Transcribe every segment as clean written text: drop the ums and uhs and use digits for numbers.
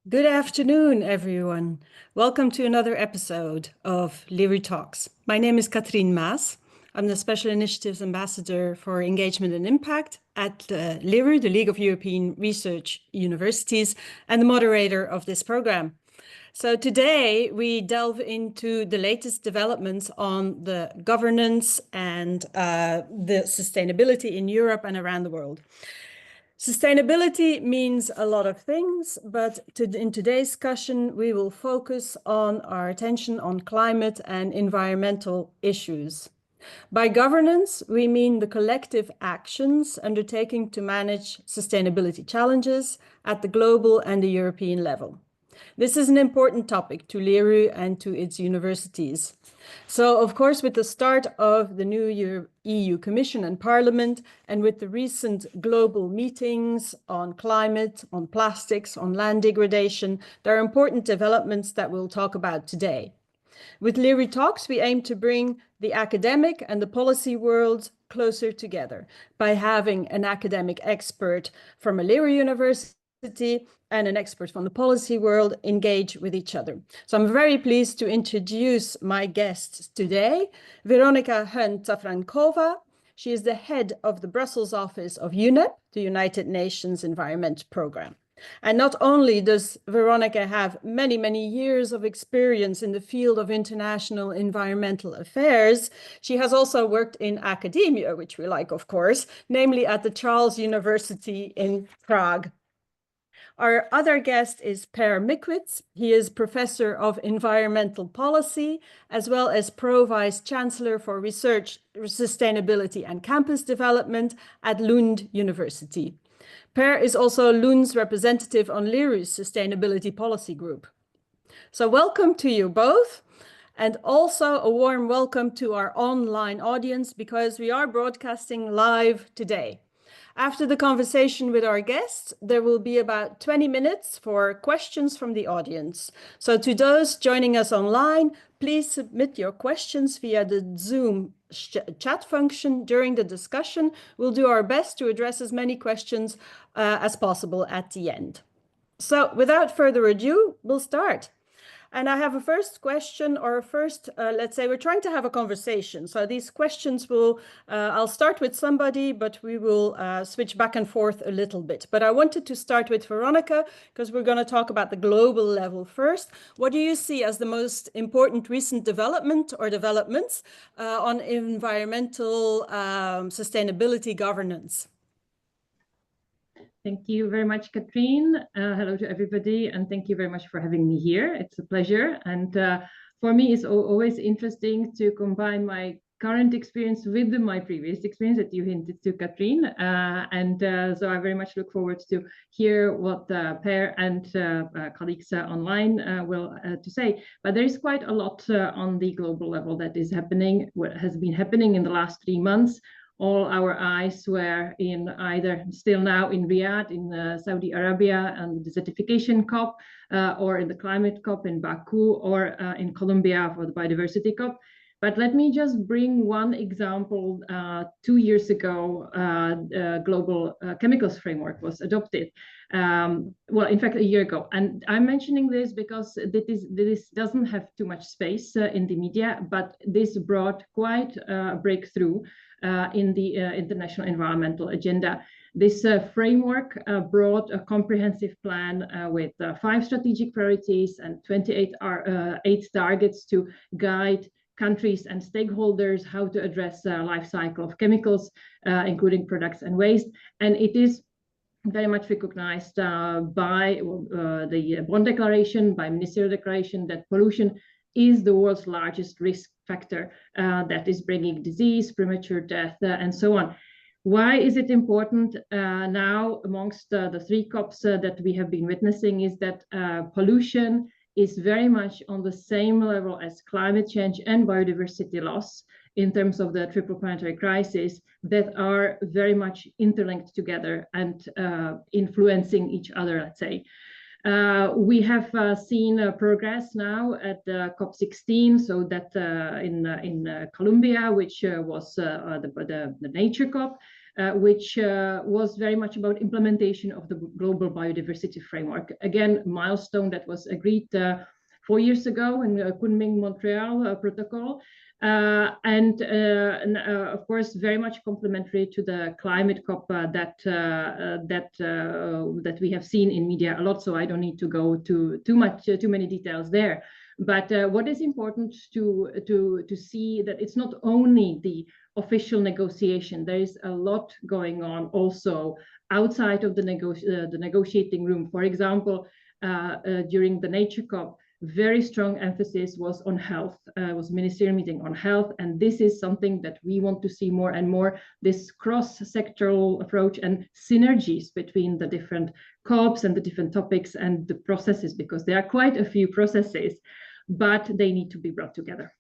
Good afternoon, everyone. Welcome to another episode of LERU Talks. My name is Katrien Maas. I'm the Special Initiatives Ambassador for Engagement and Impact at LERU, the League of European Research Universities, and the moderator of this program. So today we delve into the latest developments on the governance and the sustainability in Europe and around the world. Sustainability means a lot of things, but in today's discussion, we will focus on our attention on climate and environmental issues. By governance, we mean the collective actions undertaking to manage sustainability challenges at the global and the European level. This is an important topic to LERU and to its universities. So, of course, with the start of the new EU Commission and Parliament, and with the recent global meetings on climate, on plastics, on land degradation, there are important developments that we'll talk about today. With LERU Talks, we aim to bring the academic and the policy worlds closer together by having an academic expert from a LERU university and an expert from the policy world engage with each other. So I'm very pleased to introduce my guests today, Veronika Hunt Šafránková. She is the head of the Brussels office of UNEP, the United Nations Environment Programme. And not only does Veronika have many, many years of experience in the field of international environmental affairs, she has also worked in academia, which we like, of course, namely at the Charles University in Prague. Our other guest is Per Mickwitz. He is Professor of Environmental Policy, as well as Pro-Vice Chancellor for Research, Sustainability and Campus Development at Lund University. Per is also Lund's representative on LERU's Sustainability Policy Group. So welcome to you both, and also a warm welcome to our online audience because we are broadcasting live today. After the conversation with our guests, there will be about 20 minutes for questions from the audience. So to those joining us online, please submit your questions via the Zoom chat function during the discussion. We'll do our best to address as many questions as possible at the end. So without further ado, we'll start. And I have a first question, or let's say we're trying to have a conversation. So these questions I'll start with somebody, but we will switch back and forth a little bit. But I wanted to start with Veronika, because we're going to talk about the global level first. What do you see as the most important recent development or developments on environmental sustainability governance? Thank you very much, Katrien. Hello to everybody, and thank you very much for having me here. It's a pleasure. And for me, it's always interesting to combine my current experience with my previous experience that you hinted to, Katrien. So I very much look forward to hear what Per and colleagues online will to say. But there is quite a lot on the global level that is happening, what has been happening in the last 3 months. All our eyes were in either still now in Riyadh, in Saudi Arabia, and the desertification COP, or in the climate COP in Baku, or in Colombia for the biodiversity COP. But let me just bring one example. 2 years ago, global chemicals framework was adopted. Well, in fact, a year ago. And I'm mentioning this because this doesn't have too much space in the media, but this brought quite a breakthrough in the international environmental agenda. This framework brought a comprehensive plan with 5 strategic priorities and 28 targets to guide countries and stakeholders how to address the life cycle of chemicals, including products and waste. And it is very much recognized by the Bonn Declaration, by Ministerial Declaration, that pollution is the world's largest risk factor that is bringing disease, premature death, and so on. Why is it important now amongst the 3 COPs that we have been witnessing is that pollution is very much on the same level as climate change and biodiversity loss in terms of the triple planetary crisis that are very much interlinked together and influencing each other, let's say. We have seen progress now at COP16, so that in Colombia, which was the Nature COP, which was very much about implementation of the global biodiversity framework. Again, milestone that was agreed 4 years ago in the Kunming-Montreal protocol. And of course, very much complementary to the climate COP that we have seen in media a lot. So I don't need to go too many details there. But what is important to see that it's not only the official negotiation. There is a lot going on also outside of the negotiating room. For example, during the Nature COP, very strong emphasis was on health, was a ministerial meeting on health. And this is something that we want to see more and more, this cross-sectoral approach and synergies between the different COPs and the different topics and the processes, because there are quite a few processes, but they need to be brought together.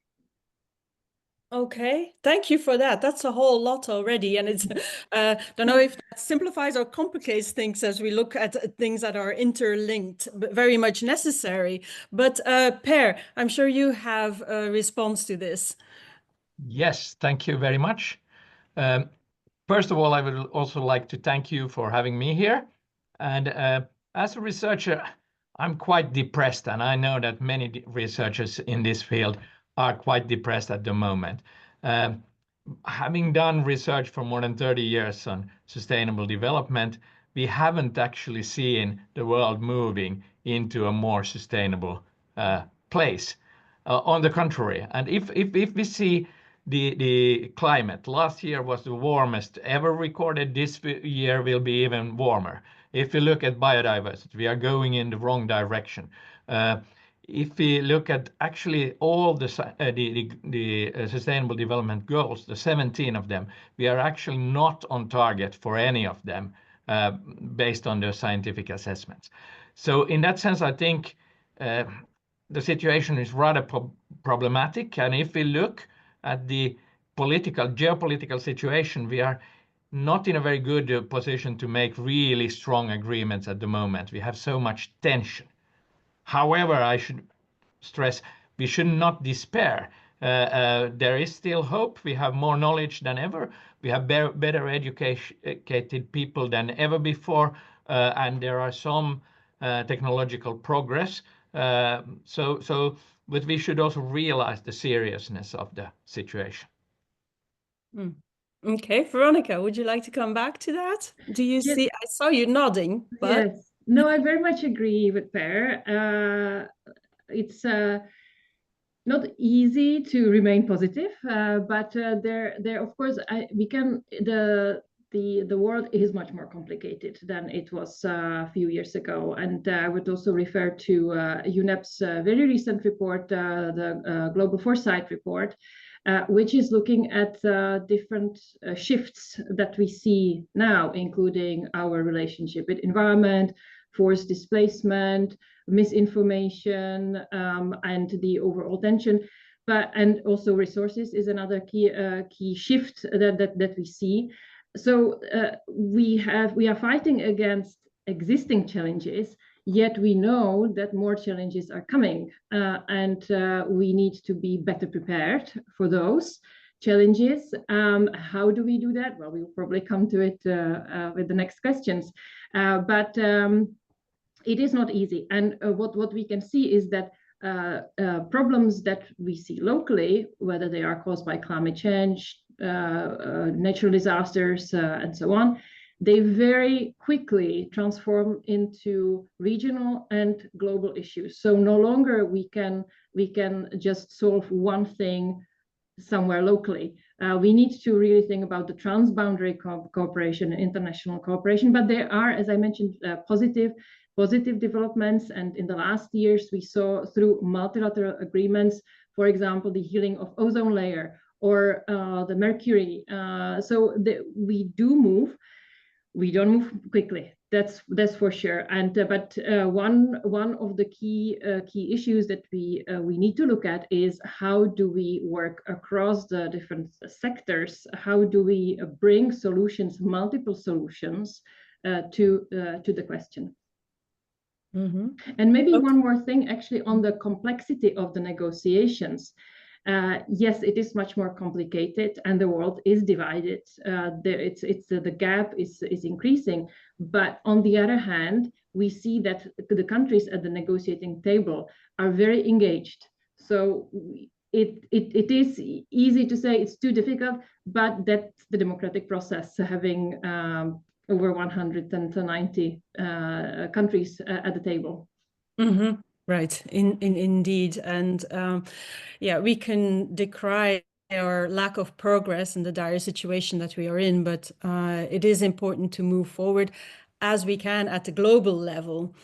Okay, thank you for that. That's a whole lot already. And it's, don't know if that simplifies or complicates things as we look at things that are interlinked, but very much necessary. But Per, I'm sure you have a response to this. Yes, thank you very much. First of all, I would also like to thank you for having me here. And as a researcher, I'm quite depressed, and I know that many researchers in this field are quite depressed at the moment. Having done research for more than 30 years on sustainable development, we haven't actually seen the world moving into a more sustainable place. On the contrary, and if we see the climate, last year was the warmest ever recorded. This year will be even warmer. If we look at biodiversity, we are going in the wrong direction. If we look at actually all the sustainable development goals, the 17 of them, we are actually not on target for any of them based on the scientific assessments. So in that sense, I think the situation is rather problematic. And if we look at the geopolitical situation, we are not in a very good position to make really strong agreements at the moment. We have so much tension. However, I should stress, we should not despair. There is still hope. We have more knowledge than ever. We have better educated people than ever before. And there are some technological progress. But we should also realize the seriousness of the situation. Okay, Veronika, would you like to come back to that? Do you see? I saw you nodding. But... Yes. No, I very much agree with Per. It's not easy to remain positive, but there of course the world is much more complicated than it was a few years ago. And I would also refer to UNEP's very recent report, the Global Foresight report, which is looking at different shifts that we see now, including our relationship with environment, forced displacement, misinformation, and the overall tension. And also resources is another key shift that we see. So we are fighting against existing challenges, yet we know that more challenges are coming, and we need to be better prepared for those challenges. How do we do that? Well, we'll probably come to it with the next questions. But it is not easy. And what we can see is that problems that we see locally, whether they are caused by climate change, natural disasters, and so on, they very quickly transform into regional and global issues. So no longer we can just solve one thing somewhere locally. We need to really think about the transboundary cooperation and international cooperation. But there are, as I mentioned, positive developments. And in the last years, we saw through multilateral agreements, for example, the healing of ozone layer or the mercury. So we do move. We don't move quickly. That's for sure. And but one of the key issues that we need to look at is how do we work across the different sectors? How do we bring solutions, multiple solutions, to the question? Mm-hmm. And maybe one more thing, actually, on the complexity of the negotiations. Yes, it is much more complicated, and the world is divided. The gap is increasing. But on the other hand, we see that the countries at the negotiating table are very engaged. So it is easy to say it's too difficult, but that's the democratic process, having over 190 countries at the table. Mm-hmm. Right, indeed. And yeah, we can decry our lack of progress in the dire situation that we are in, but it is important to move forward as we can at the global level.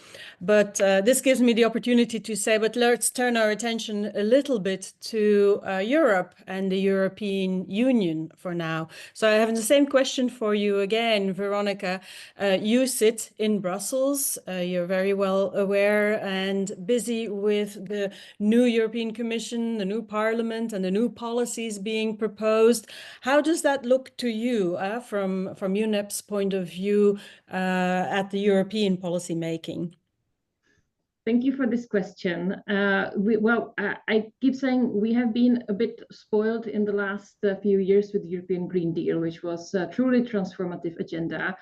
But this gives me the opportunity to say, but let's turn our attention a little bit to Europe and the European Union for now. So I have the same question for you again, Veronika. You sit in Brussels. You're very well aware and busy with the new European Commission, the new Parliament, and the new policies being proposed. How does that look to you from UNEP's point of view at the European policy making? Thank you for this question. I keep saying we have been a bit spoiled in the last few years with the European Green Deal, which was a truly transformative agenda,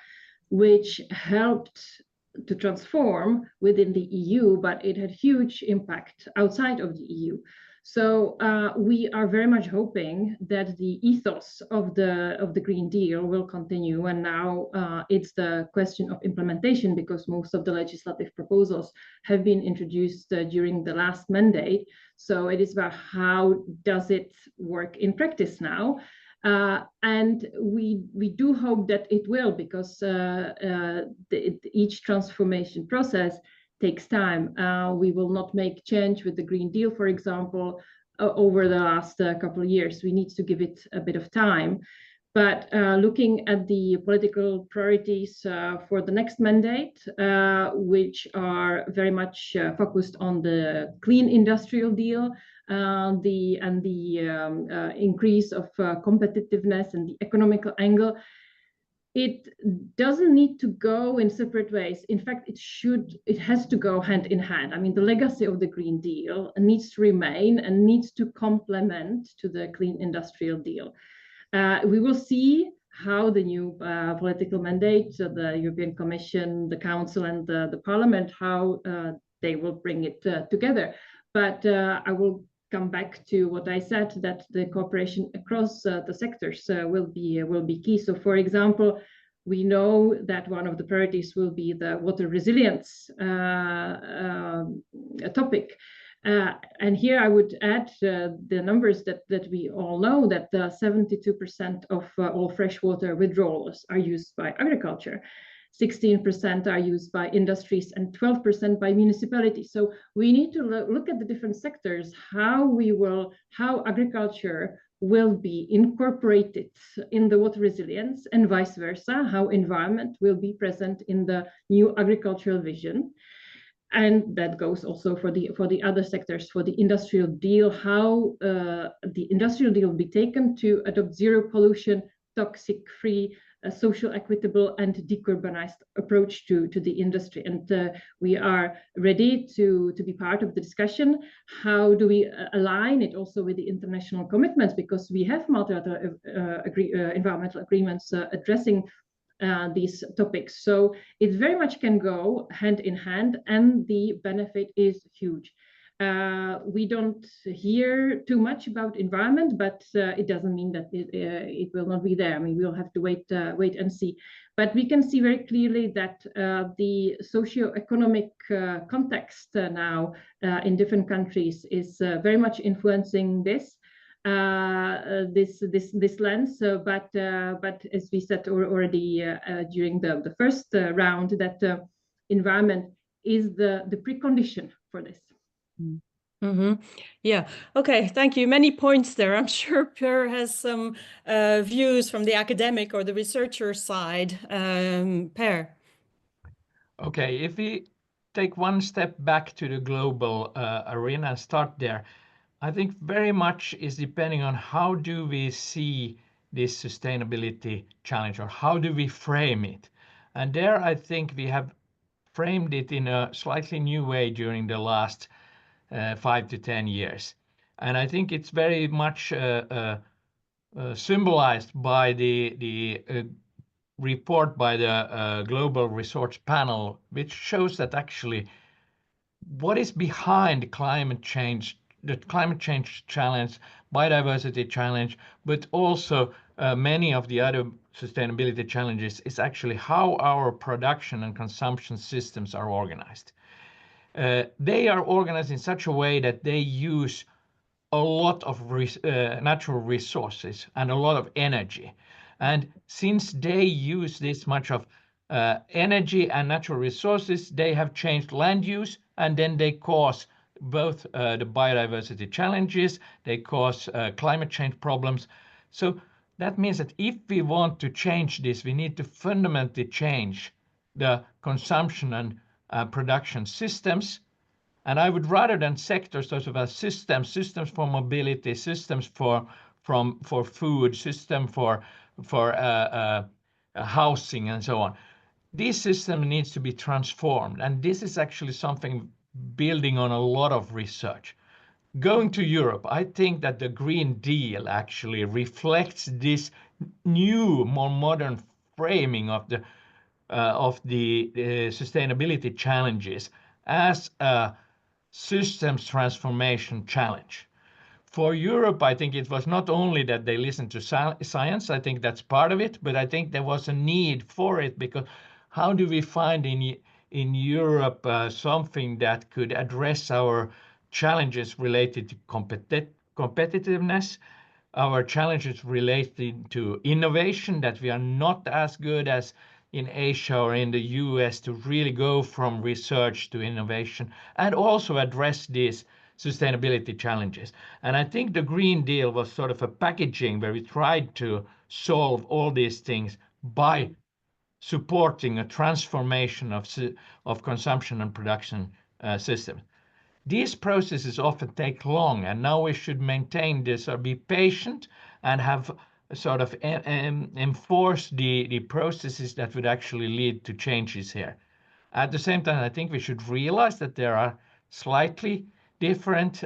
which helped to transform within the EU, but it had huge impact outside of the EU. So we are very much hoping that the ethos of the Green Deal will continue. And now it's the question of implementation, because most of the legislative proposals have been introduced during the last mandate. So it is about how does it work in practice now. And we do hope that it will, because each transformation process takes time. We will not make change with the Green Deal, for example, over the last couple of years. We need to give it a bit of time. But looking at the political priorities for the next mandate, which are very much focused on the clean industrial deal, the increase of competitiveness and the economical angle, it doesn't need to go in separate ways. In fact, it has to go hand in hand. I mean, the legacy of the Green Deal needs to remain and needs to complement to the clean industrial deal. We will see how the new political mandate, the European Commission, the Council, and the Parliament, how they will bring it together. But I will come back to what I said, that the cooperation across the sectors will be key. So, for example, we know that one of the priorities will be the water resilience topic. And here I would add the numbers that we all know, that 72% of all freshwater withdrawals are used by agriculture. 16% are used by industries and 12% by municipalities. So we need to look at the different sectors, how agriculture will be incorporated in the water resilience, and vice versa, how environment will be present in the new agricultural vision. And that goes also for the other sectors, for the industrial deal, how the industrial deal will be taken to adopt zero pollution, toxic-free, social, equitable, and decarbonized approach to the industry. And we are ready to be part of the discussion. How do we align it also with the international commitments? Because we have multilateral environmental agreements addressing these topics. So it very much can go hand in hand, and the benefit is huge. We don't hear too much about environment, but it doesn't mean that it will not be there. I mean, we'll have to wait and see. But we can see very clearly that the socio-economic context now in different countries is very much influencing this lens. But as we said already during the first round, that environment is the precondition for this. Mm-hmm. Yeah. Okay. Thank you. Many points there. I'm sure Per has some views from the academic or the researcher side. Per. Okay. If we take one step back to the global arena and start there, I think very much is depending on how do we see this sustainability challenge, or how do we frame it. And there I think we have framed it in a slightly new way during the last 5 to 10 years. And I think it's very much symbolized by the report by the Global Resource Panel, which shows that actually what is behind climate change, the climate change challenge, biodiversity challenge, but also many of the other sustainability challenges is actually how our production and consumption systems are organized. They are organized in such a way that they use a lot of natural resources and a lot of energy. And since they use this much of energy and natural resources, they have changed land use, and then they cause both the biodiversity challenges, they cause climate change problems. So that means that if we want to change this, we need to fundamentally change the consumption and production systems. And I would rather than sectors, those of systems for mobility, systems for food, system for housing, and so on. This system needs to be transformed, and this is actually something building on a lot of research. Going to Europe, I think that the Green Deal actually reflects this new, more modern framing of the sustainability challenges as a systems transformation challenge. For Europe, I think it was not only that they listened to science, I think that's part of it, but I think there was a need for it, because how do we find in Europe something that could address our challenges related to competitiveness, our challenges related to innovation, that we are not as good as in Asia or in the US to really go from research to innovation, and also address these sustainability challenges. And I think the Green Deal was sort of a packaging where we tried to solve all these things by supporting a transformation of consumption and production systems. These processes often take long, and now we should maintain this or be patient and have sort of enforce the processes that would actually lead to changes here. At the same time, I think we should realize that there are slightly different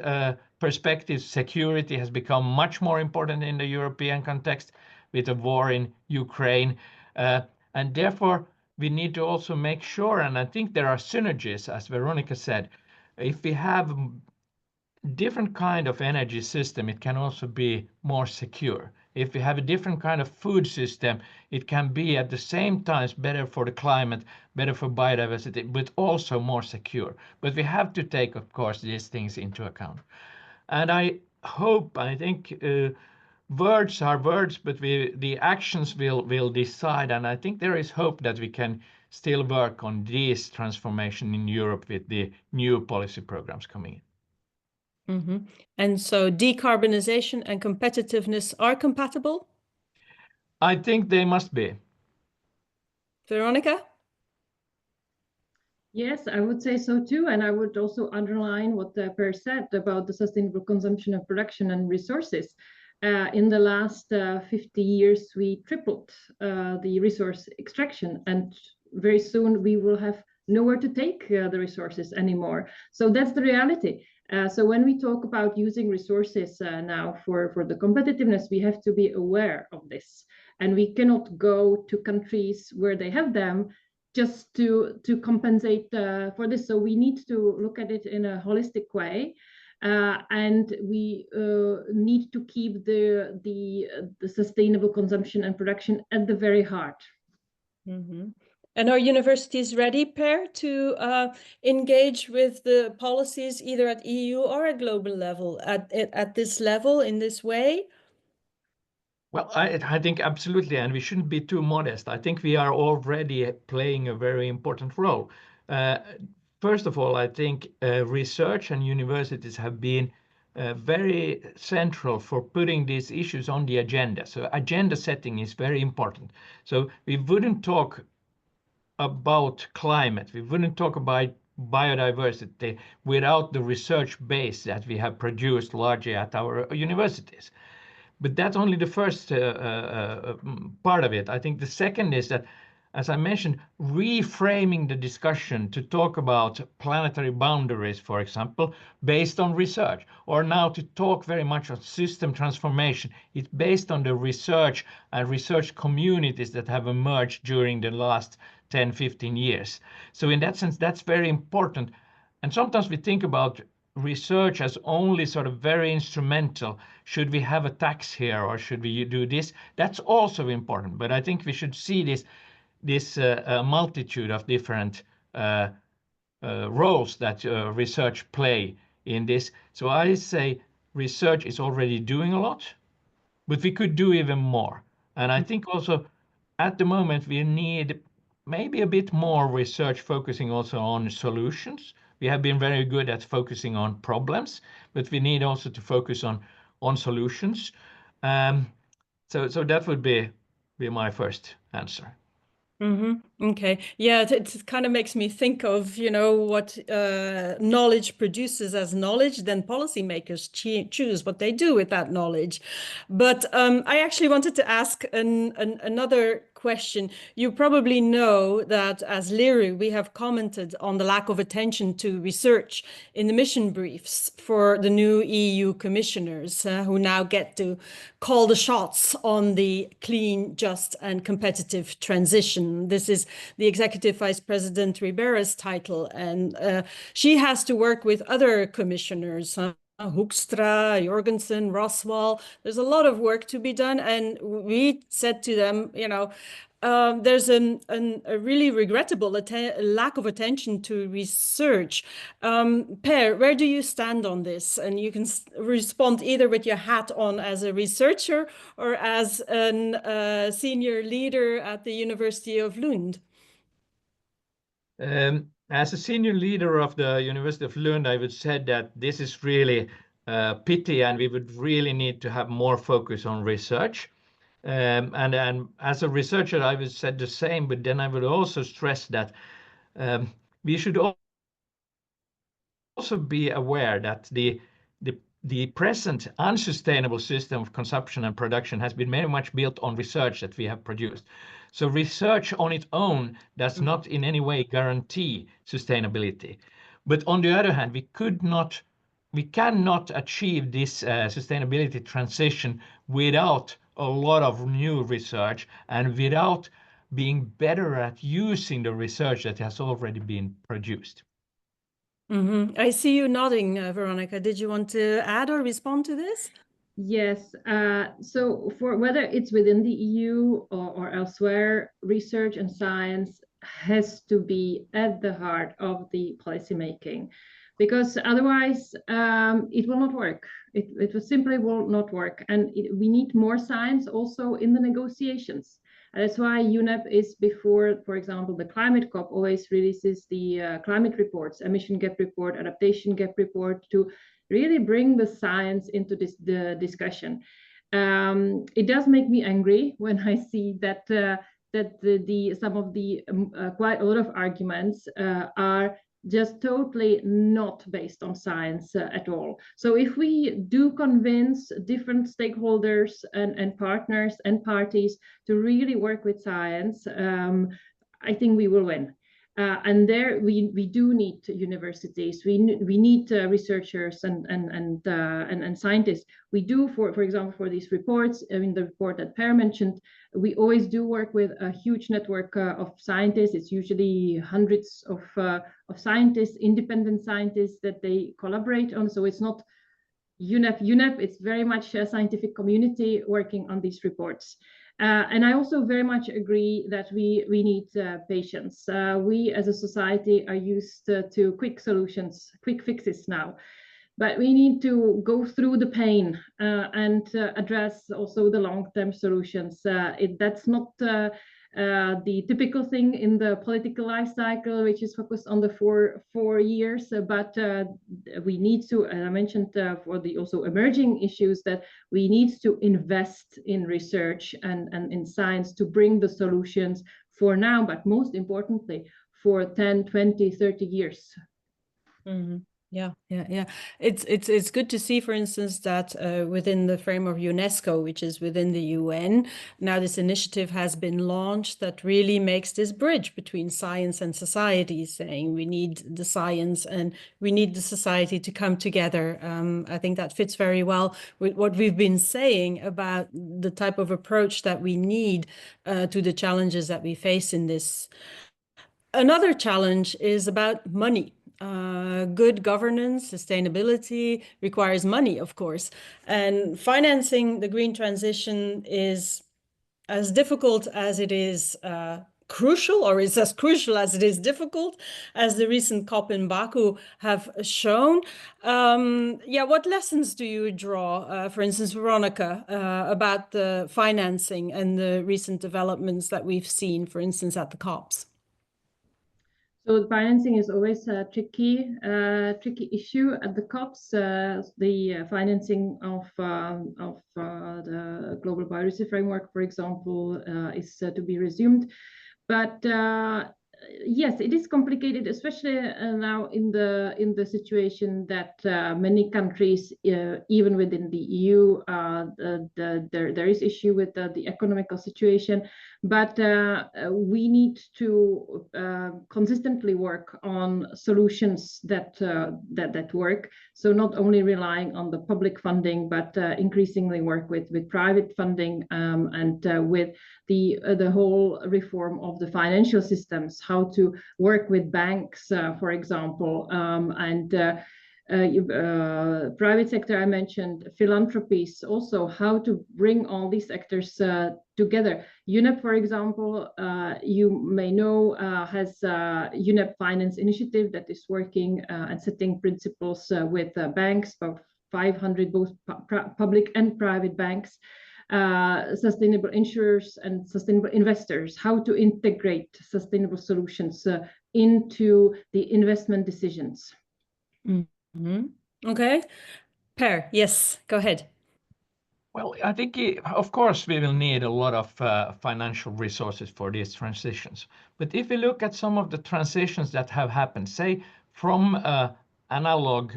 perspectives. Security has become much more important in the European context with the war in Ukraine. And therefore, we need to also make sure, and I think there are synergies, as Veronika said, if we have different kind of energy system, it can also be more secure. If we have a different kind of food system, it can be at the same time better for the climate, better for biodiversity, but also more secure. But we have to take, of course, these things into account. And I think words are words, but the actions will decide. And I think there is hope that we can still work on this transformation in Europe with the new policy programs coming in. Mm-hmm. And so decarbonization and competitiveness are compatible? I think they must be. Veronika? Yes, I would say so too. And I would also underline what Per said about the sustainable consumption of production and resources. In the last 50 years, we tripled the resource extraction, and very soon we will have nowhere to take the resources anymore. So that's the reality. So when we talk about using resources now for the competitiveness, we have to be aware of this. And we cannot go to countries where they have them just to compensate for this. So we need to look at it in a holistic way. And we need to keep the sustainable consumption and production at the very heart. Mm-hmm. And are universities ready, Per, to engage with the policies either at EU or at global level, at this level, in this way? Well, I think absolutely, and we shouldn't be too modest. I think we are already playing a very important role. First of all, I think research and universities have been very central for putting these issues on the agenda. So agenda setting is very important. So we wouldn't talk about climate, we wouldn't talk about biodiversity without the research base that we have produced largely at our universities. But that's only the first part of it. I think the second is that as I mentioned, reframing the discussion to talk about planetary boundaries, for example, based on research, or now to talk very much on system transformation. It's based on the research and research communities that have emerged during the last 10, 15 years. So in that sense, that's very important. And sometimes we think about research as only sort of very instrumental. Should we have a tax here or should we do this? That's also important. But I think we should see this multitude of different roles that research play in this. So I say research is already doing a lot, but we could do even more. And I think also at the moment we need maybe a bit more research focusing also on solutions. We have been very good at focusing on problems, but we need also to focus on solutions. So that would be my first answer. Okay. Yeah, it kind of makes me think of, what knowledge produces as knowledge, then policymakers choose what they do with that knowledge. But I actually wanted to ask another question. You probably know that as LERU, we have commented on the lack of attention to research in the mission briefs for the new EU commissioners who now get to call the shots on the clean, just and competitive transition. This is the Executive Vice President Ribera's title, and she has to work with other commissioners, Hoekstra, Jorgensen, Roswell. There's a lot of work to be done, and we said to them, there's a really regrettable lack of attention to research. Per, where do you stand on this? And you can respond either with your hat on as a researcher or as a senior leader at the University of Lund. As a senior leader of the University of Lund, I would say that this is really a pity, and we would really need to have more focus on research. And as a researcher, I would say the same, but then I would also stress that we should also be aware that the present unsustainable system of consumption and production has been very much built on research that we have produced. So research on its own does not in any way guarantee sustainability. But on the other hand, we cannot achieve this sustainability transition without a lot of new research and without being better at using the research that has already been produced. I see you nodding, Veronika. Did you want to add or respond to this? Yes. So for whether it's within the EU or elsewhere, research and science has to be at the heart of the policymaking, because otherwise it will not work. It simply will not work. And we need more science also in the negotiations. And that's why UNEP is before, for example, the climate COP always releases the climate reports, emission gap report, adaptation gap report, to really bring the science into the discussion. It does make me angry when I see that some of the quite a lot of arguments are just totally not based on science at all. So if we do convince different stakeholders and partners and parties to really work with science, I think we will win. And there we do need universities. We need researchers and scientists. We do, for example, for these reports. I mean, the report that Per mentioned, we always do work with a huge network of scientists. It's usually hundreds of scientists, independent scientists that they collaborate on. So it's not UNEP. It's very much a scientific community working on these reports. And I also very much agree that we need patience. We as a society are used to quick solutions, quick fixes now. But we need to go through the pain and address also the long-term solutions. That's not the typical thing in the political life cycle, which is focused on the four years. But we need to, as I mentioned, for the also emerging issues, that we need to invest in research and in science to bring the solutions for now, but most importantly, for 10, 20, 30 years. Yeah. It's good to see, for instance, that within the frame of UNESCO, which is within the UN, now this initiative has been launched that really makes this bridge between science and society, saying we need the science and we need the society to come together. I think that fits very well with what we've been saying about the type of approach that we need to the challenges that we face in this. Another challenge is about money. Good governance, sustainability requires money, of course. And financing the green transition is as difficult as it is crucial, or is as crucial as it is difficult, as the recent COP in Baku have shown. What lessons do you draw, for instance, Veronika, about the financing and the recent developments that we've seen, for instance, at the COPs? So financing is always a tricky issue at the COPs. The financing of the Global Biodiversity Framework, for example, is to be resumed. But yes, it is complicated, especially now in the situation that many countries, even within the EU, there is issue with the economical situation. But we need to consistently work on solutions that work. So not only relying on the public funding, but increasingly work with private funding and with the whole reform of the financial systems, how to work with banks, for example, private sector, I mentioned, philanthropies, also how to bring all these actors together. UNEP, for example, you may know, has a UNEP finance initiative that is working and setting principles with banks, about 500, both public and private banks, sustainable insurers and sustainable investors, how to integrate sustainable solutions into the investment decisions. Mm-hmm. Okay. Per, yes, go ahead. Well, I think, of course, we will need a lot of financial resources for these transitions. But if we look at some of the transitions that have happened, say from analog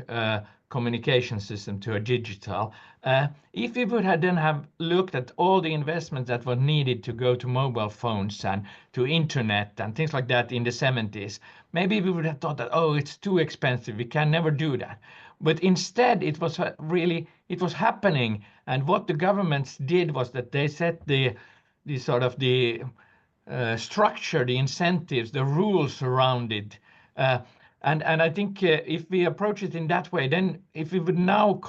communication system to a digital, if we would have then have looked at all the investments that were needed to go to mobile phones and to internet and things like that in the 70s, maybe we would have thought that, oh, it's too expensive, we can never do that. But instead, it was happening, and what the governments did was that they set the sort of the structure, the incentives, the rules around it. And I think if we approach it in that way, then if we would now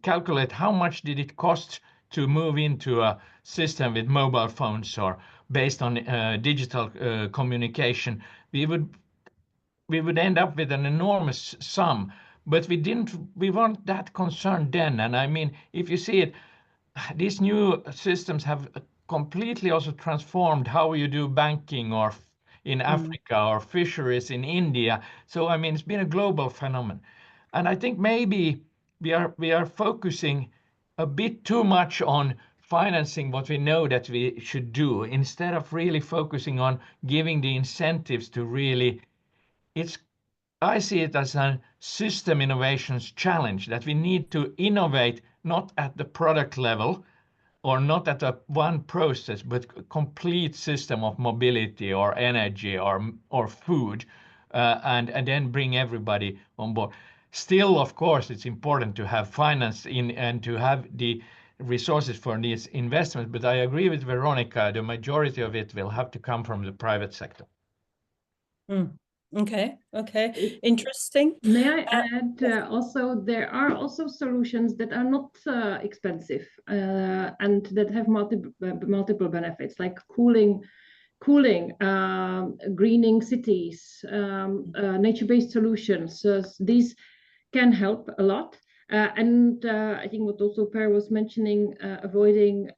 calculate how much did it cost to move into a system with mobile phones or based on digital communication, we would end up with an enormous sum. But we weren't that concerned then. And I mean, if you see it, these new systems have completely also transformed how you do banking or in Africa or fisheries in India. So, I mean, it's been a global phenomenon. And I think maybe we are focusing a bit too much on financing what we know that we should do, instead of really focusing on giving the incentives to really, I see it as a system innovations challenge, that we need to innovate not at the product level or not at a one process, but a complete system of mobility or energy or food, and then bring everybody on board. Still, of course, it's important to have finance in and to have the resources for these investments. But I agree with Veronika, the majority of it will have to come from the private sector. Okay. Interesting. May I add also, there are also solutions that are not expensive and that have multiple benefits, like cooling, greening cities, nature-based solutions. These can help a lot. And I think what also Per was mentioning, avoiding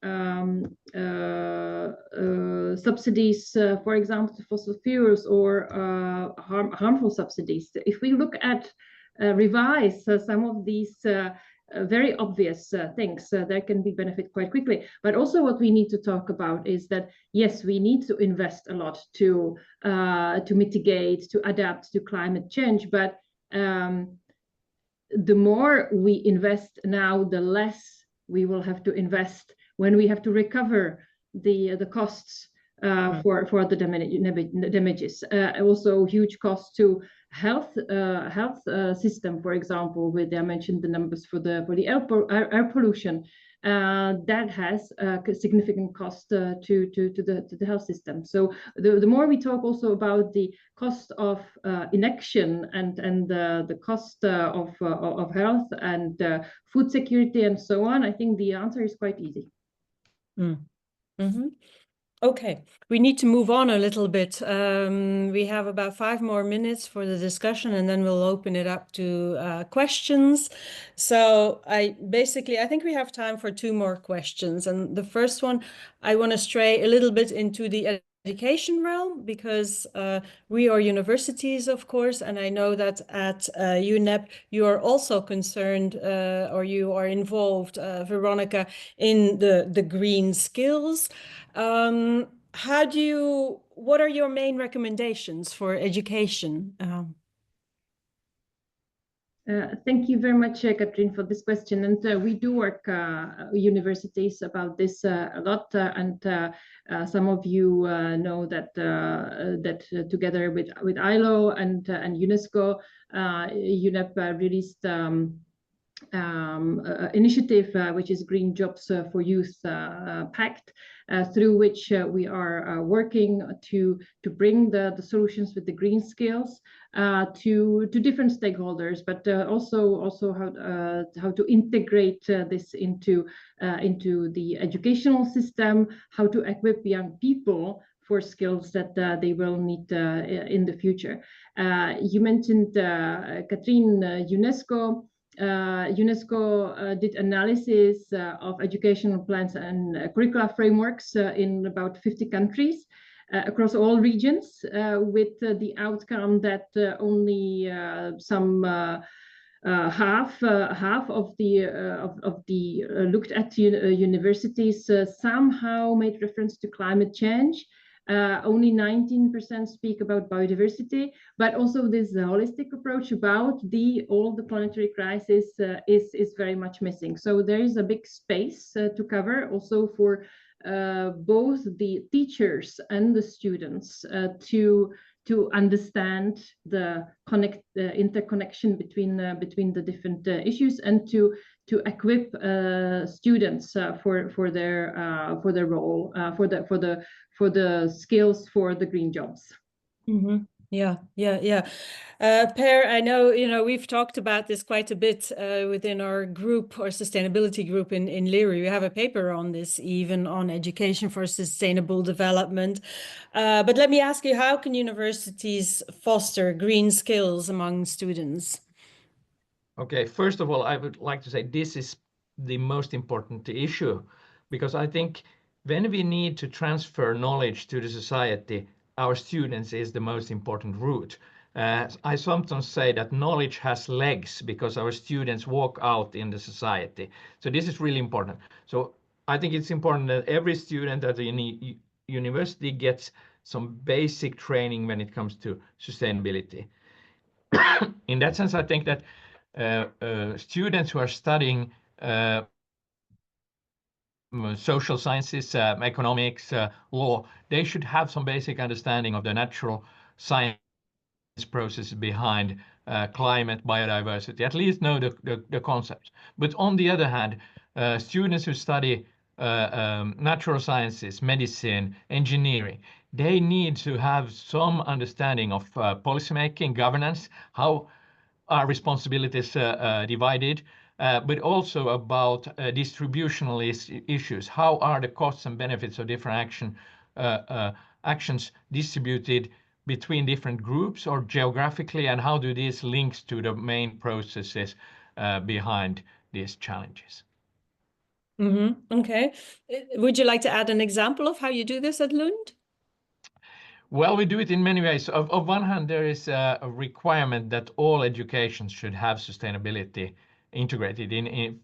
subsidies, for example, to fossil fuels or harmful subsidies. If we look at revise some of these very obvious things, there can be benefit quite quickly. But also what we need to talk about is that, yes, we need to invest a lot to mitigate, to adapt to climate change, but the more we invest now, the less we will have to invest when we have to recover the costs for the damages. Also huge costs to health system, for example, where I mentioned the numbers for the air pollution. That has a significant cost to the health system. So the more we talk also about the cost of inaction and the cost of health and food security and so on, I think the answer is quite easy. Mm-hmm. Okay, we need to move on a little bit. We have about 5 more minutes for the discussion, and then we'll open it up to questions. So I think we have time for 2 more questions. And the first one, I want to stray a little bit into the education realm, because we are universities, of course, and I know that at UNEP you are also concerned, or you are involved, Veronika, in the green skills. What are your main recommendations for education? Thank you very much, Katrin, for this question. And we do work universities about this a lot. Some of you know that together with ILO and UNESCO, UNEP released initiative, which is Green Jobs for Youth Pact, through which we are working to bring the solutions with the green skills to different stakeholders, but also how to integrate this into the educational system, how to equip young people for skills that they will need in the future. You mentioned, Katrin, UNESCO. UNESCO did analysis of educational plans and curricula frameworks in about 50 countries across all regions, with the outcome that only some half of the looked at universities somehow made reference to climate change. Only 19% speak about biodiversity, but also this holistic approach about all the planetary crisis is very much missing. So there is a big space to cover also for both the teachers and the students to understand the interconnection between the different issues, and to equip students for their role, for the skills for the green jobs. Mm-hmm. Yeah. Per, I know, we've talked about this quite a bit within our group, our sustainability group in LERU. We have a paper on this, even on education for sustainable development. But let me ask you, how can universities foster green skills among students? Okay, first of all, I would like to say this is the most important issue, because I think when we need to transfer knowledge to the society, our students is the most important route. I sometimes say that knowledge has legs because our students walk out in the society. So this is really important. So I think it's important that every student at the university gets some basic training when it comes to sustainability. In that sense, I think that students who are studying social sciences, economics, law, they should have some basic understanding of the natural science processes behind climate, biodiversity, at least know the concepts. But on the other hand, students who study natural sciences, medicine, engineering, they need to have some understanding of policymaking, governance, how are responsibilities divided, but also about distributional issues. How are the costs and benefits of different actions distributed between different groups or geographically, and how do these links to the main processes behind these challenges? Mm-hmm. Okay. Would you like to add an example of how you do this at Lund? Well, we do it in many ways. Of one hand, there is a requirement that all education should have sustainability integrated in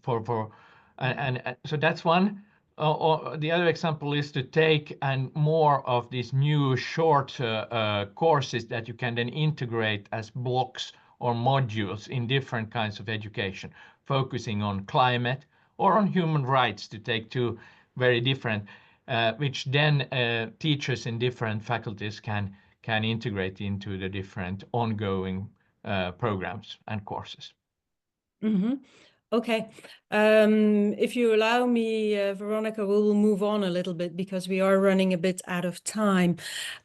so that's one. The other example is to take more of these new short courses that you can then integrate as blocks or modules in different kinds of education, focusing on climate or on human rights, to take two very different, which then teachers in different faculties can integrate into the different ongoing programs and courses. Mm-hmm. Okay. If you allow me, Veronika, we will move on a little bit because we are running a bit out of time.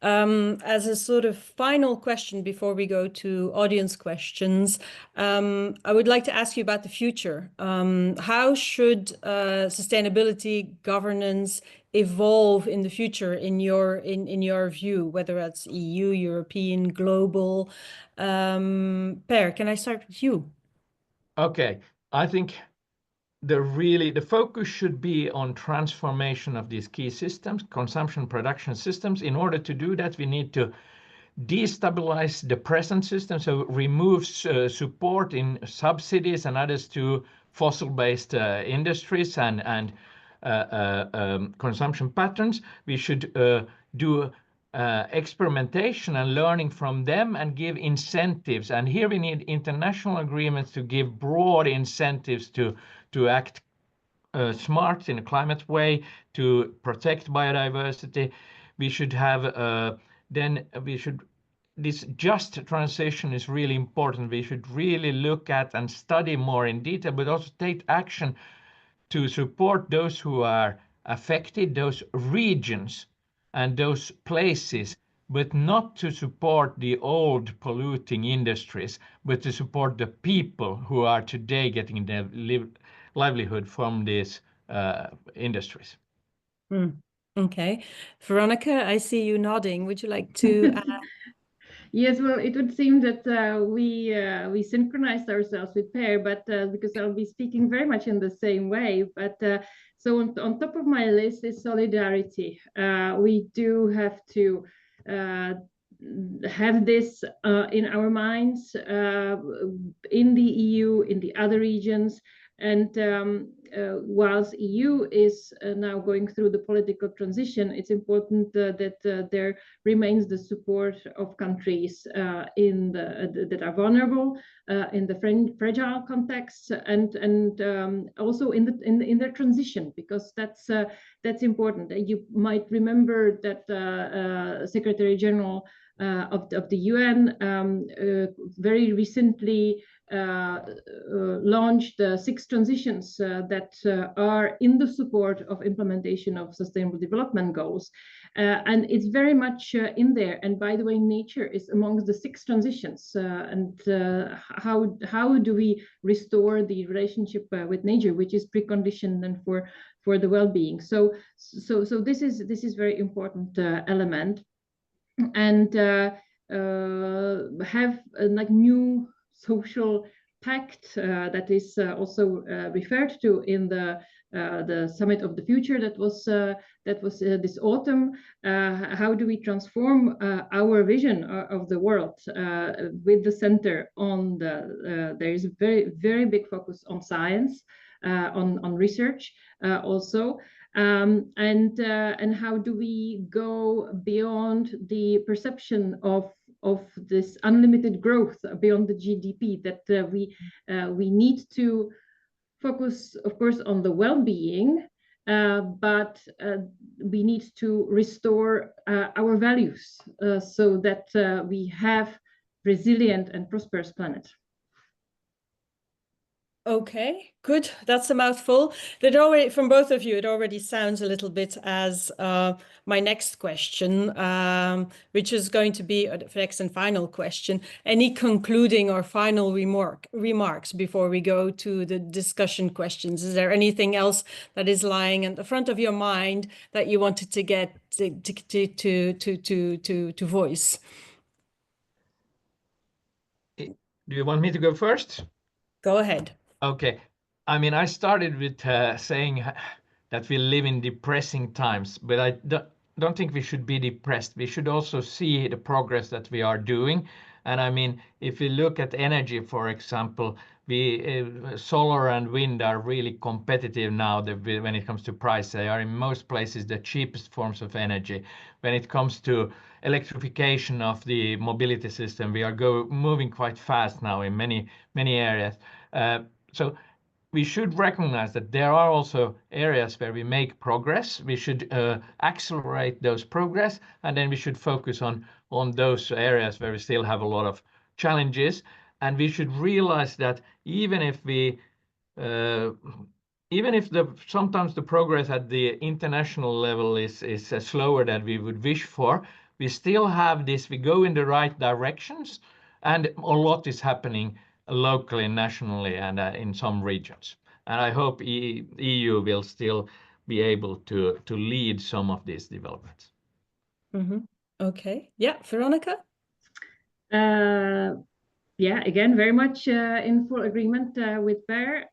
As a sort of final question before we go to audience questions, I would like to ask you about the future. How should sustainability governance evolve in the future in your view, whether that's EU, European, global? Per, can I start with you? Okay, I think the focus should be on transformation of these key systems, consumption production systems. In order to do that, we need to destabilize the present system, so remove support in subsidies and others to fossil-based industries and consumption patterns. We should do experimentation and learning from them and give incentives. And here we need international agreements to give broad incentives to act smart in a climate way, to protect biodiversity. We should have this just transition is really important. We should really look at and study more in detail, but also take action to support those who are affected, those regions and those places, but not to support the old polluting industries, but to support the people who are today getting their livelihood from these industries. Okay. Veronika, I see you nodding. Would you like to add? Yes, well, it would seem that we synchronized ourselves with Per, but because I'll be speaking very much in the same way. But so on top of my list is solidarity. We do have to have this in our minds in the EU, in the other regions. And whilst EU is now going through the political transition, it's important that there remains the support of countries that are vulnerable in the fragile context, and also in their transition, because that's important. You might remember that Secretary General of the UN very recently launched 6 transitions that are in the support of implementation of Sustainable Development Goals. And it's very much in there. And by the way, nature is amongst the 6 transitions. How do we restore the relationship with nature, which is preconditioned then for the well-being? So this is very important element. And have like new social pact that is also referred to in the Summit of the Future that was this autumn. How do we transform our vision of the world with the center on there is a very, very big focus on science, on research also. And how do we go beyond the perception of this unlimited growth beyond the GDP, that we need to focus, of course, on the well-being, but we need to restore our values so that we have resilient and prosperous planet. Okay, good. That's a mouthful. That already, from both of you, it already sounds a little bit as my next question, which is going to be the next and final question. Any concluding or final remarks before we go to the discussion questions? Is there anything else that is lying at the front of your mind that you wanted to get to voice? Do you want me to go first? Go ahead. Okay. I mean, I started with saying that we live in depressing times, but I don't think we should be depressed. We should also see the progress that we are doing. And I mean, if you look at energy, for example, solar and wind are really competitive now when it comes to price. They are in most places the cheapest forms of energy. When it comes to electrification of the mobility system, we are moving quite fast now in many areas. So we should recognize that there are also areas where we make progress. We should accelerate those progress, and then we should focus on those areas where we still have a lot of challenges. And we should realize that even if sometimes the progress at the international level is slower than we would wish for, we still have this. We go in the right directions, and a lot is happening locally, nationally, and in some regions. And I hope EU will still be able to lead some of these developments. Okay. Yeah, Veronika? Yeah, again, very much in full agreement with Per.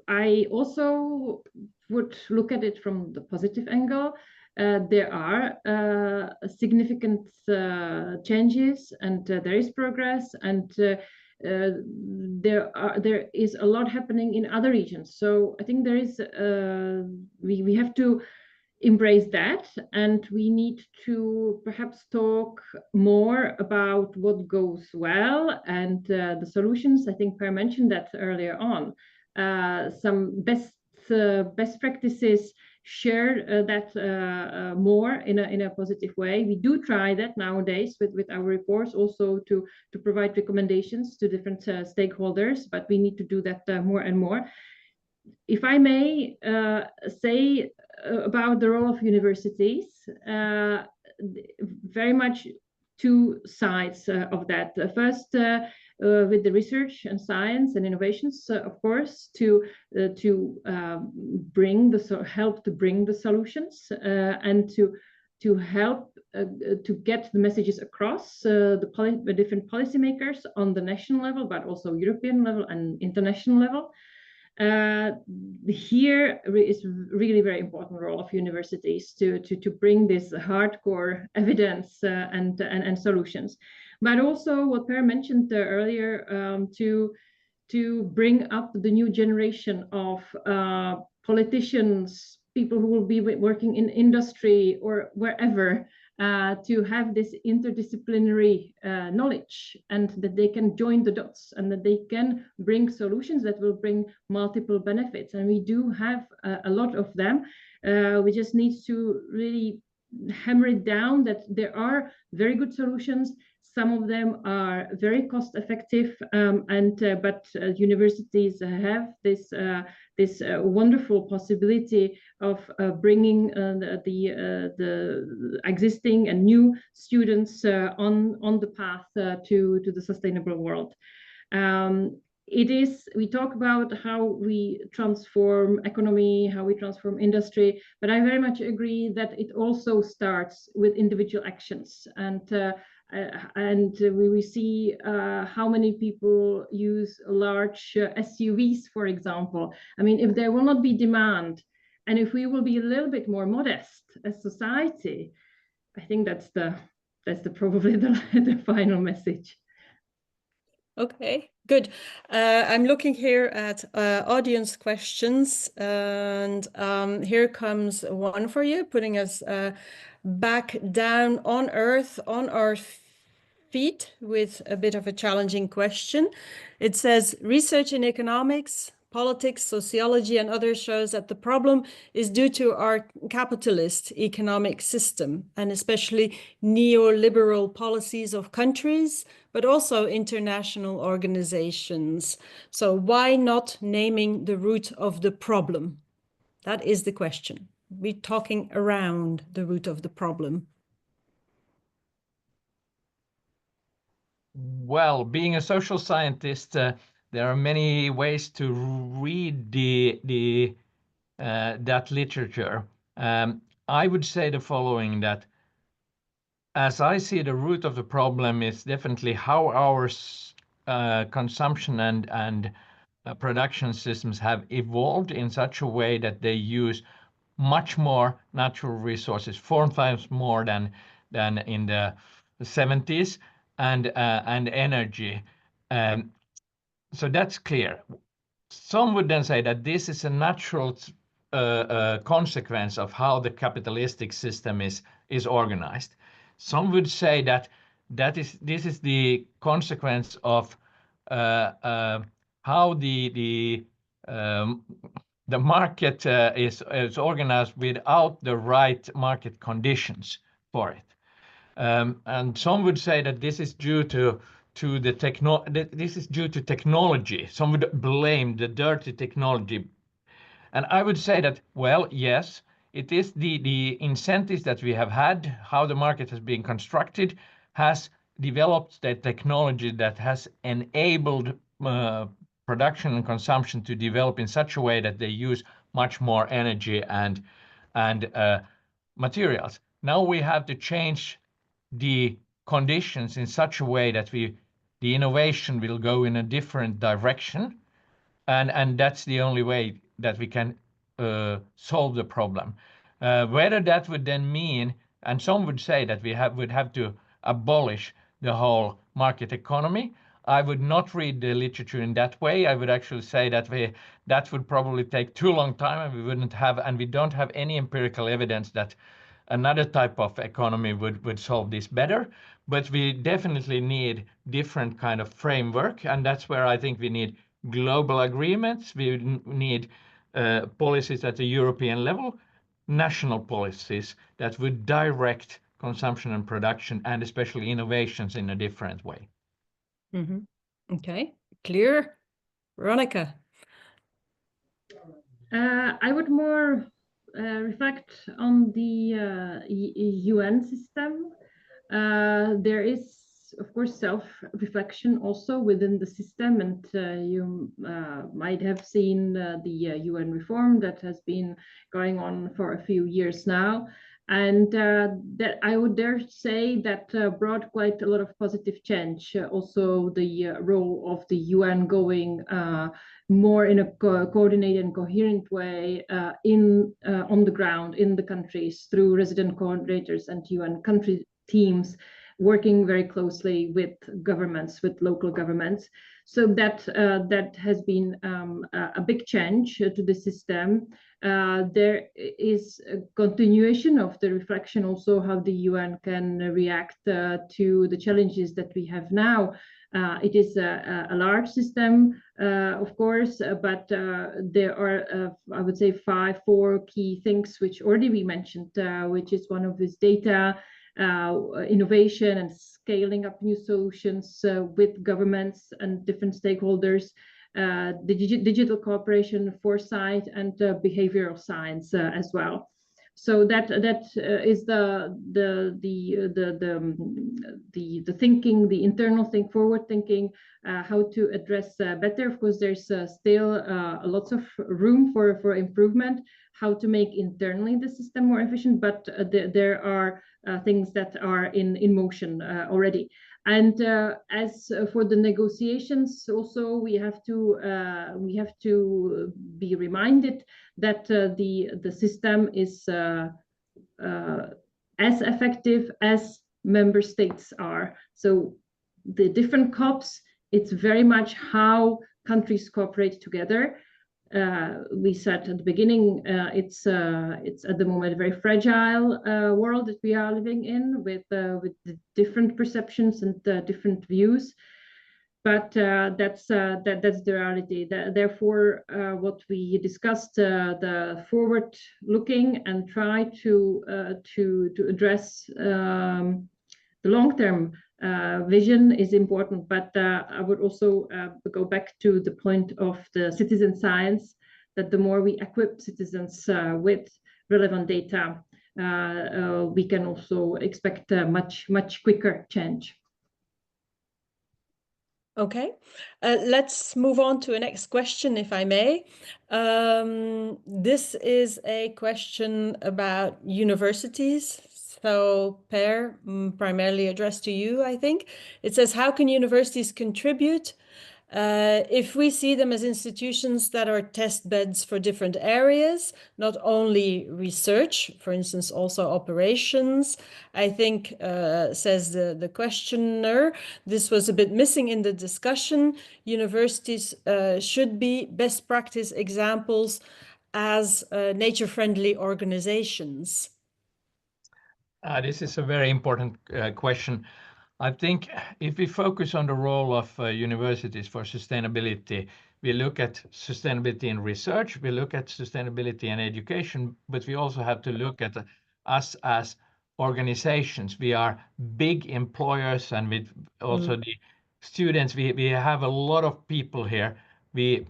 I also would look at it from the positive angle. There are significant changes, and there is progress, and there is a lot happening in other regions. So I think there is we have to embrace that, and we need to perhaps talk more about what goes well and the solutions. I think Per mentioned that earlier on. Some best practices, share that more in a positive way. We do try that nowadays with our reports, also to provide recommendations to different stakeholders, but we need to do that more and more. If I may say about the role of universities, very much two sides of that. First, with the research and science and innovations, of course, to help to bring the solutions and to help to get the messages across the different policymakers on the national level, but also European level and international level. Here is really very important role of universities to bring this hardcore evidence and solutions, but also what Per mentioned earlier, to bring up the new generation of politicians, people who will be working in industry or wherever, to have this interdisciplinary knowledge, and that they can join the dots, and that they can bring solutions that will bring multiple benefits. And we do have a lot of them. We just need to really hammer it down that there are very good solutions. Some of them are very cost effective, but universities have this wonderful possibility of bringing the existing and new students on the path to the sustainable world. We talk about how we transform economy, how we transform industry, but I very much agree that it also starts with individual actions. And we see how many people use large SUVs, for example. I mean, if there will not be demand, and if we will be a little bit more modest as society, I think that's probably the final message. Okay, good. I'm looking here at audience questions, and here comes one for you, putting us back down on earth, on our feet, with a bit of a challenging question. It says, research in economics, politics, sociology, and others shows that the problem is due to our capitalist economic system, and especially neoliberal policies of countries, but also international organizations. So why not naming the root of the problem? That is the question. We're talking around the root of the problem. Well, being a social scientist, there are many ways to read that literature. I would say the following, that as I see, the root of the problem is definitely how our consumption and production systems have evolved in such a way that they use much more natural resources, 4 times more than in the 70s. and energy. So that's clear. Some would then say that this is a natural consequence of how the capitalistic system is organized. Some would say that this is the consequence of how the market is organized without the right market conditions for it. And some would say that this is due to technology. Some would blame the dirty technology. And I would say that, well, yes, it is the incentives that we have had, how the market has been constructed, has developed the technology that has enabled production and consumption to develop in such a way that they use much more energy and materials. Now we have to change the conditions in such a way that the innovation will go in a different direction, and that's the only way that we can solve the problem. Whether that would then mean, and some would say that we would have to abolish the whole market economy. I would not read the literature in that way. I would actually say that that would probably take too long time, and we don't have any empirical evidence that another type of economy would solve this better. But we definitely need different kind of framework, and that's where I think we need global agreements. We need policies at the European level, national policies that would direct consumption and production, and especially innovations, in a different way. Mm-hmm. Okay, clear. Veronika? I would more reflect on the UN system. There is, of course, self-reflection also within the system, and you might have seen the UN reform that has been going on for a few years now. And that I would dare say that brought quite a lot of positive change. Also, the role of the UN going more in a coordinated and coherent way on the ground in the countries through resident coordinators and UN country teams, working very closely with governments, with local governments. So that has been a big change to the system. There is a continuation of the reflection also how the UN can react to the challenges that we have now. It is a large system, of course, but there are, I would say, four key things which already we mentioned, which is one of these data, innovation and scaling up new solutions with governments and different stakeholders, the digital cooperation, foresight, and behavioral science as well. So that is the thinking, the internal forward thinking, how to address better. Of course, there's still lots of room for improvement, how to make internally the system more efficient, but there are things that are in motion already. And as for the negotiations, also we have to be reminded that the system is as effective as member states are. So the different COPs, it's very much how countries cooperate together. We said at the beginning, it's at the moment a very fragile world that we are living in, with the different perceptions and different views. But that's the reality. Therefore, what we discussed, the forward-looking and try to address the long-term vision is important. But I would also go back to the point of the citizen science, that the more we equip citizens with relevant data, we can also expect much quicker change. Okay, let's move on to a next question, if I may. This is a question about universities. So, Per, primarily addressed to you, I think. It says, how can universities contribute If we see them as institutions that are test beds for different areas, not only research, for instance, also operations, I think, says the questioner, this was a bit missing in the discussion. Universities should be best practice examples as nature-friendly organizations. This is a very important question. I think if we focus on the role of universities for sustainability, we look at sustainability in research, we look at sustainability in education, but we also have to look at us as organizations. We are big employers, and with also the students, we have a lot of people here. We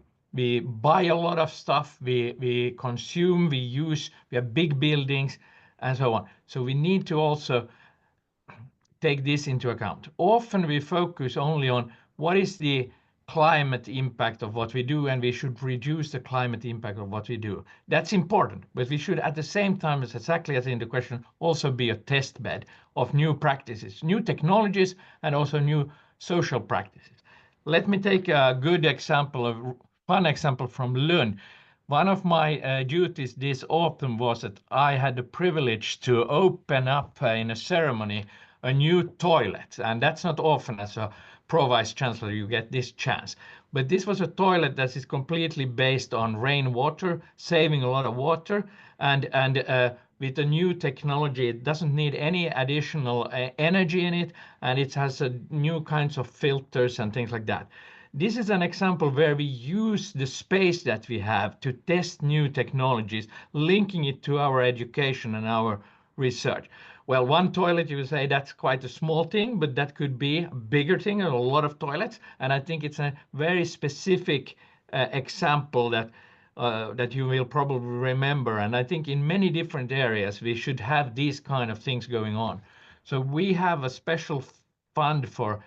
buy a lot of stuff, we consume, we use, we have big buildings, and so on. So we need to also take this into account. Often we focus only on what is the climate impact of what we do, and we should reduce the climate impact of what we do. That's important, but we should at the same time, as exactly as in the question, also be a test bed of new practices, new technologies, and also new social practices. Let me take a good example, a fun example from Lund. One of my duties this autumn was that I had the privilege to open up in a ceremony a new toilet, and that's not often as a pro-vice chancellor you get this chance. But this was a toilet that is completely based on rainwater, saving a lot of water, and with the new technology, it doesn't need any additional energy in it, and it has new kinds of filters and things like that. This is an example where we use the space that we have to test new technologies, linking it to our education and our research. Well, one toilet, you would say that's quite a small thing, but that could be a bigger thing, a lot of toilets. And I think it's a very specific example that you will probably remember. And I think in many different areas, we should have these kind of things going on. So we have a special fund for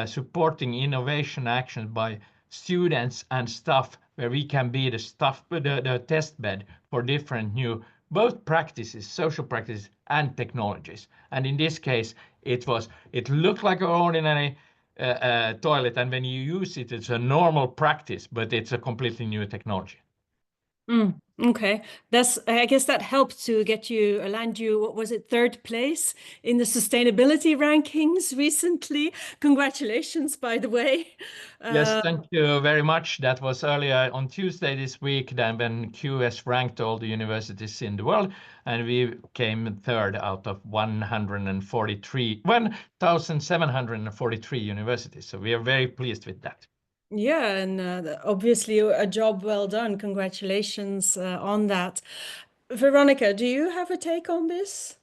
supporting innovation actions by students and staff, where we can be the test bed for different new both practices, social practices, and technologies. And in this case, it looked like an ordinary toilet, and when you use it, it's a normal practice, but it's a completely new technology. Okay, I guess that helped to land you, what was it, 3rd place in the sustainability rankings recently. Congratulations, by the way. Yes, thank you very much. That was earlier on Tuesday this week, then when QS ranked all the universities in the world, and we came 3rd out of 1,743 universities. So we are very pleased with that. Yeah, and obviously a job well done. Congratulations on that. Veronika, do you have a take on this?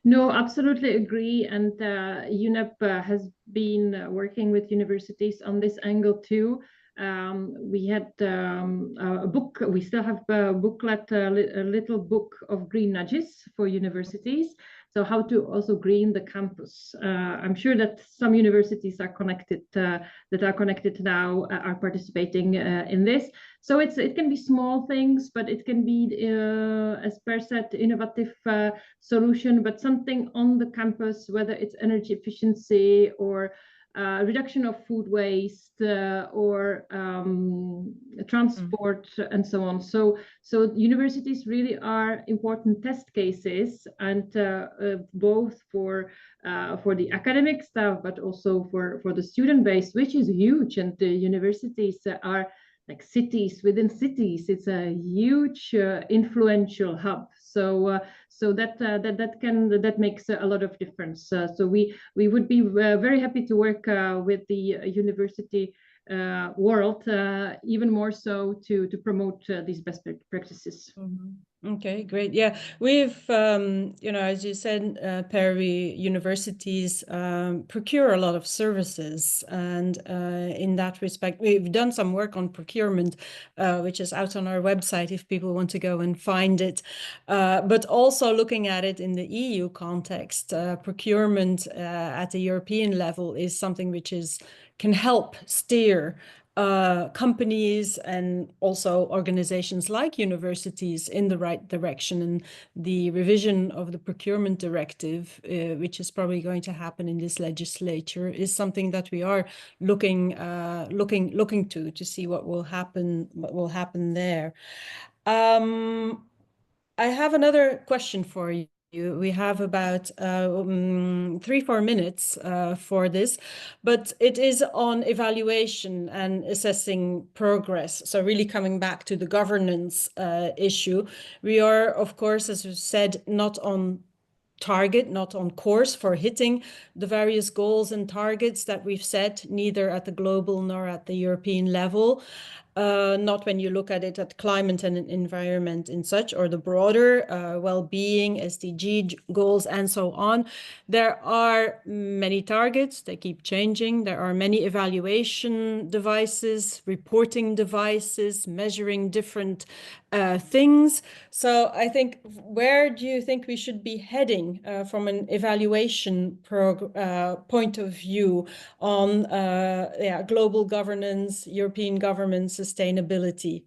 No, absolutely agree. And UNEP has been working with universities on this angle too. We had a book, we still have a booklet, a little book of green nudges for universities. So how to also green the campus. I'm sure that some universities are connected, that are connected now, are participating in this. So it can be small things, but it can be, as Per said, innovative solution, but something on the campus, whether it's energy efficiency or reduction of food waste or transport and so on. So universities really are important test cases, and both for the academic staff, but also for the student base, which is huge. And the universities are like cities within cities. It's a huge influential hub. So that makes a lot of difference. So we would be very happy to work with the university world, even more so to promote these best practices. Okay, great. Yeah, we've, as you said, universities procure a lot of services. And in that respect, we've done some work on procurement, which is out on our website if people want to go and find it. But also looking at it in the EU context, procurement at the European level is something which can help steer companies and also organizations like universities in the right direction. And the revision of the procurement directive, which is probably going to happen in this legislature, is something that we are looking to see what will happen there. I have another question for you. We have about 3-4 minutes for this, but it is on evaluation and assessing progress. So really coming back to the governance issue, we are, of course, as you said, not on target, not on course for hitting the various goals and targets that we've set, neither at the global nor at the European level. Not when you look at it at climate and environment and such, or the broader well-being, SDG goals, and so on. There are many targets, they keep changing. There are many evaluation devices, reporting devices, measuring different things. So I think, where do you think we should be heading from an evaluation point of view on global governance, European government, sustainability?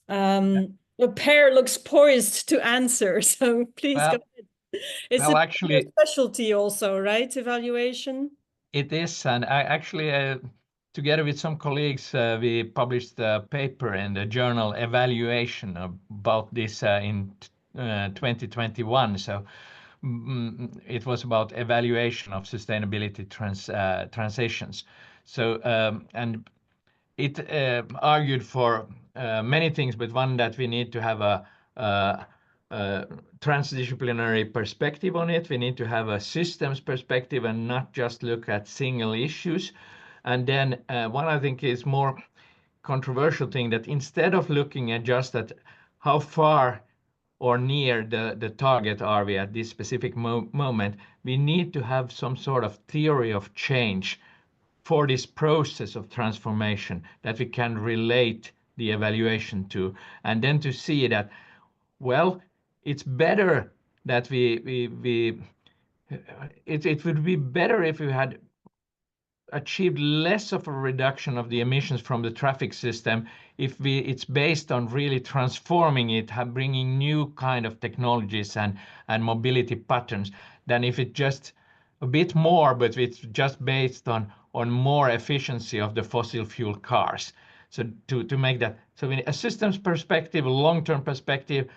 Per looks poised to answer, so please go ahead. It's actually your specialty also, right? Evaluation? It is, and I actually, together with some colleagues, we published a paper in the journal Evaluation about this in 2021. So it was about evaluation of sustainability transitions. So and it argued for many things, but one, that we need to have a transdisciplinary perspective on it. We need to have a systems perspective and not just look at single issues. And then one, I think, is more controversial thing, that instead of looking at just at how far or near the target are we at this specific moment, we need to have some sort of theory of change for this process of transformation that we can relate the evaluation to, and then to see that, well, it's better that it would be better if we had achieved less of a reduction of the emissions from the traffic system if it's based on really transforming it, bringing new kind of technologies and mobility patterns, than if it just a bit more, but it's just based on more efficiency of the fossil fuel cars. So to make that, so in a systems perspective, a long-term perspective,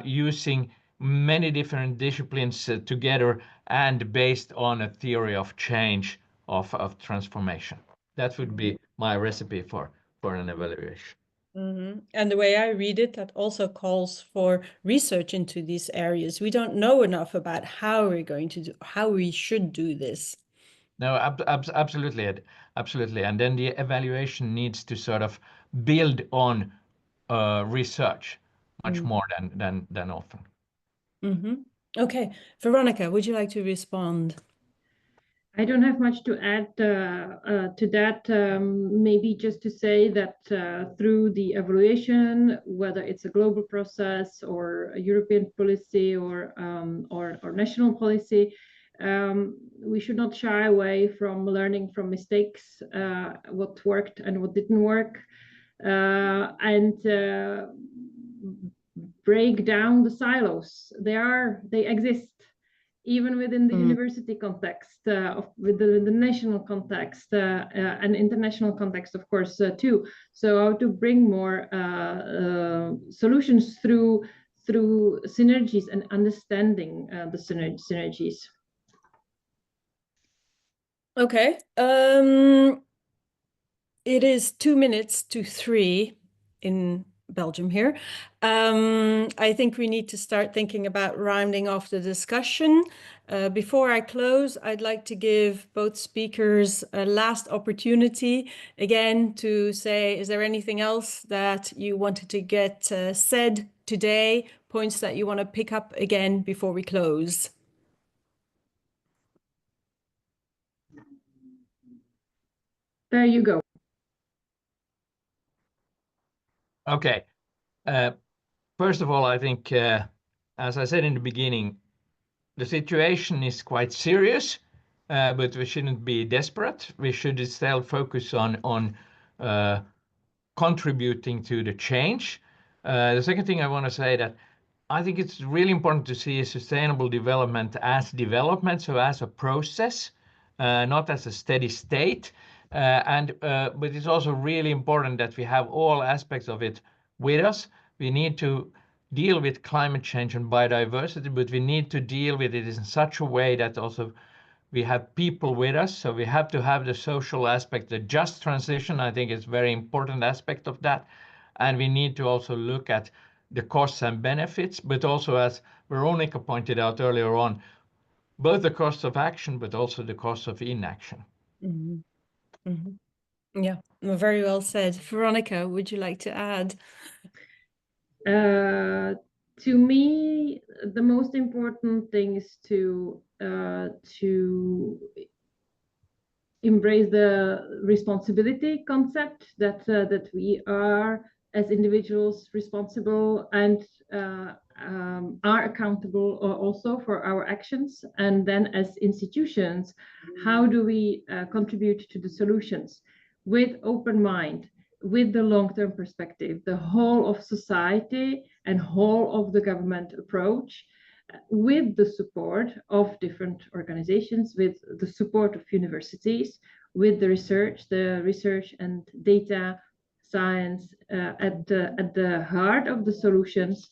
using many different disciplines together and based on a theory of change, of transformation. That would be my recipe for an evaluation. Mm-hmm. And the way I read it, that also calls for research into these areas. We don't know enough about how we're going to do, how we should do this. No, absolutely, absolutely. And then the evaluation needs to sort of build on research much more than often. Mm-hmm. Okay, Veronika, would you like to respond? I don't have much to add to that. Maybe just to say that through the evaluation, whether it's a global process or a European policy or national policy, we should not shy away from learning from mistakes, what worked and what didn't work, and break down the silos. They exist. Even within the university context, with the national context and international context, of course, too. So how to bring more solutions through synergies and understanding the synergies. Okay. It is 2 minutes to 3 in Belgium here. I think we need to start thinking about rounding off the discussion. Before I close, I'd like to give both speakers a last opportunity again to say, is there anything else that you wanted to get said today, points that you want to pick up again before we close? There you go. Okay. First of all, I think, as I said in the beginning, the situation is quite serious, but we shouldn't be desperate. We should still focus on contributing to the change. The second thing I want to say that I think it's really important to see sustainable development as development, so as a process, not as a steady state. But it's also really important that we have all aspects of it with us. We need to deal with climate change and biodiversity, but we need to deal with it in such a way that also we have people with us. So we have to have the social aspect, the just transition, I think is a very important aspect of that. And we need to also look at the costs and benefits, but also, as Veronika pointed out earlier on, both the cost of action, but also the cost of inaction. Mm-hmm. Mm-hmm. Yeah, very well said. Veronika, would you like to add? To me, the most important thing is to embrace the responsibility concept, that we are as individuals responsible and are accountable also for our actions. And then as institutions, how do we contribute to the solutions with open mind, with the long-term perspective, the whole of society and whole of the government approach, with the support of different organizations, with the support of universities, with the research and data science at the heart of the solutions.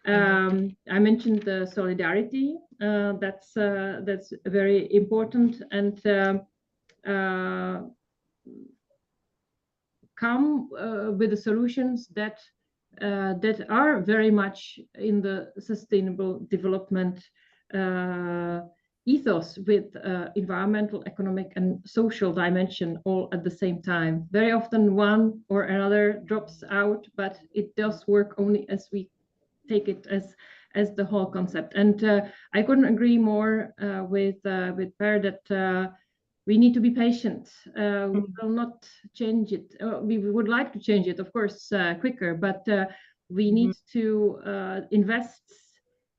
I mentioned the solidarity. That's very important, and come with the solutions that are very much in the sustainable development ethos, with environmental, economic, and social dimension all at the same time. Very often one or another drops out, but it does work only as we take it as the whole concept. And I couldn't agree more with Per that we need to be patient. We will not change it. We would like to change it, of course, quicker, but we need to invest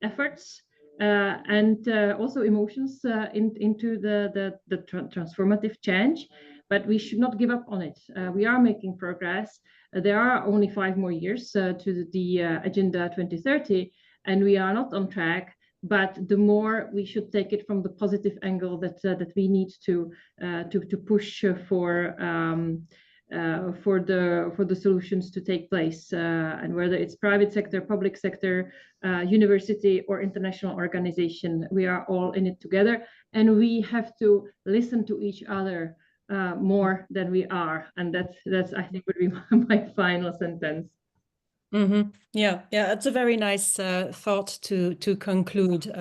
efforts and also emotions into the transformative change, but we should not give up on it. We are making progress. There are only 5 more years to the Agenda 2030, and we are not on track. But the more we should take it from the positive angle that we need to push for the solutions to take place, and whether it's private sector, public sector, university, or international organization, we are all in it together, and we have to listen to each other more than we are, and that's I think would be my final sentence. Mm-hmm. Yeah, it's a very nice thought to conclude.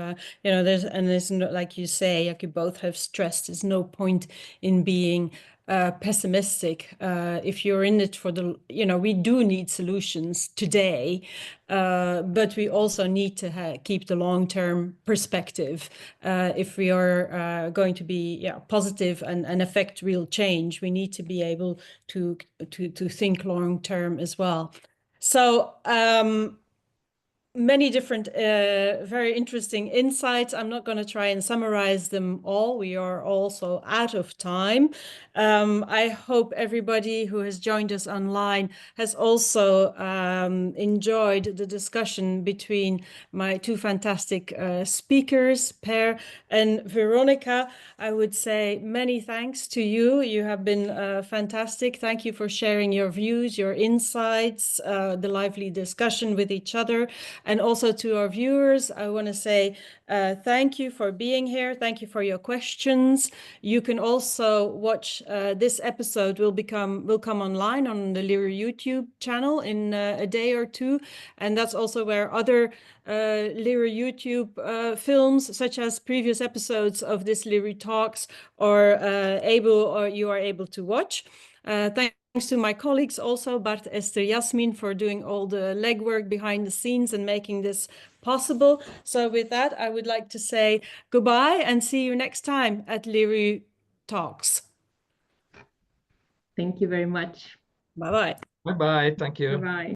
There's no, like you say, like you both have stressed, there's no point in being pessimistic. If you're in it for we do need solutions today, but we also need to keep the long-term perspective. If we are going to be positive and affect real change, we need to be able to think long-term as well. So many different, very interesting insights. I'm not going to try and summarize them all. We are also out of time. I hope everybody who has joined us online has also enjoyed the discussion between my 2 fantastic speakers, Per and Veronika. I would say many thanks to you. You have been fantastic. Thank you for sharing your views, your insights, the lively discussion with each other. And also to our viewers, I want to say thank you for being here. Thank you for your questions. You can also watch this episode will come online on the LERU YouTube channel in a day or 2. And that's also where other LERU YouTube films, such as previous episodes of this LERU Talks, you are able to watch. Thanks to my colleagues also, Bart, Esther, Yasmin, for doing all the legwork behind the scenes and making this possible. So with that, I would like to say goodbye and see you next time at LERU Talks. Thank you very much. Bye-bye. Bye-bye. Thank you. Bye-bye.